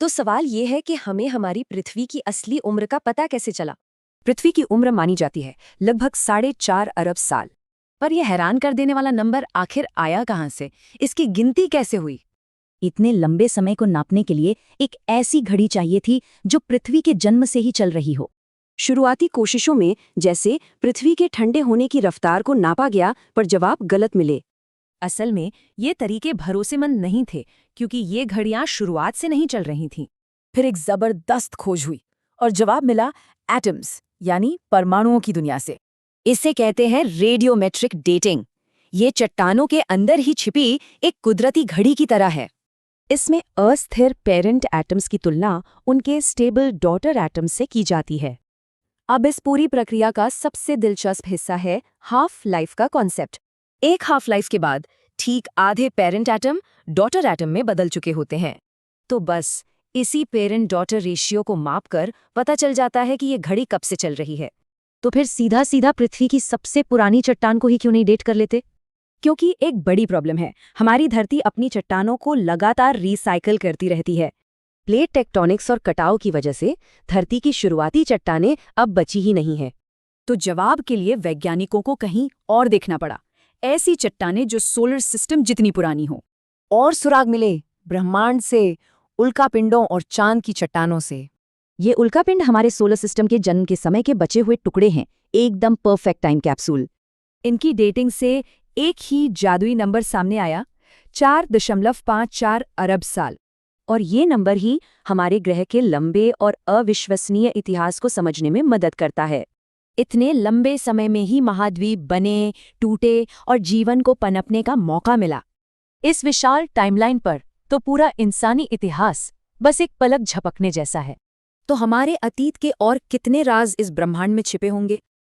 तो सवाल ये है कि हमें हमारी पृथ्वी की असली उम्र का पता कैसे चला। पृथ्वी की उम्र मानी जाती है लगभग 4.5 अरब साल। पर यह हैरान कर देने वाला नंबर आखिर आया कहाँ से, इसकी गिनती कैसे हुई। इतने लंबे समय को नापने के लिए एक ऐसी घड़ी चाहिए थी जो पृथ्वी के जन्म से ही चल रही हो। शुरुआती कोशिशों में जैसे पृथ्वी के ठंडे होने की रफ्तार को नापा गया, पर जवाब गलत मिले। असल में ये तरीके भरोसेमंद नहीं थे, क्योंकि ये घड़ियां शुरुआत से नहीं चल रही थीं। फिर एक जबरदस्त खोज हुई और जवाब मिला एटम्स यानी परमाणुओं की दुनिया से। इसे कहते हैं रेडियोमेट्रिक डेटिंग। ये चट्टानों के अंदर ही छिपी एक कुदरती घड़ी की तरह है। इसमें अस्थिर पेरेंट एटम्स की तुलना उनके स्टेबल डॉटर एटम्स से की जाती है। अब इस पूरी प्रक्रिया का सबसे दिलचस्प हिस्सा है हाफ लाइफ का कॉन्सेप्ट। एक हाफ लाइफ के बाद ठीक आधे पेरेंट एटम डॉटर एटम में बदल चुके होते हैं। तो बस इसी पेरेंट डॉटर रेशियो को मापकर पता चल जाता है कि ये घड़ी कब से चल रही है। तो फिर सीधा सीधा पृथ्वी की सबसे पुरानी चट्टान को ही क्यों नहीं डेट कर लेते? क्योंकि एक बड़ी प्रॉब्लम है, हमारी धरती अपनी चट्टानों को लगातार रिसाइकिल करती रहती है। प्लेट टेक्टोनिक्स और कटाव की वजह से धरती की शुरुआती चट्टानें अब बची ही नहीं हैं। तो जवाब के लिए वैज्ञानिकों को कहीं और देखना पड़ा, ऐसी चट्टानें जो सोलर सिस्टम जितनी पुरानी हो। और सुराग मिले ब्रह्मांड से, उल्कापिंडों और चांद की चट्टानों से। ये उल्कापिंड हमारे सोलर सिस्टम के जन्म के समय के बचे हुए टुकड़े हैं, एकदम परफेक्ट टाइम कैप्सूल। इनकी डेटिंग से एक ही जादुई नंबर सामने आया, 4.54 अरब साल। और ये नंबर ही हमारे ग्रह के लंबे और अविश्वसनीय इतिहास को समझने में मदद करता है। इतने लंबे समय में ही महाद्वीप बने, टूटे और जीवन को पनपने का मौका मिला। इस विशाल टाइमलाइन पर तो पूरा इंसानी इतिहास बस एक पलक झपकने जैसा है। तो हमारे अतीत के और कितने राज इस ब्रह्मांड में छिपे होंगे।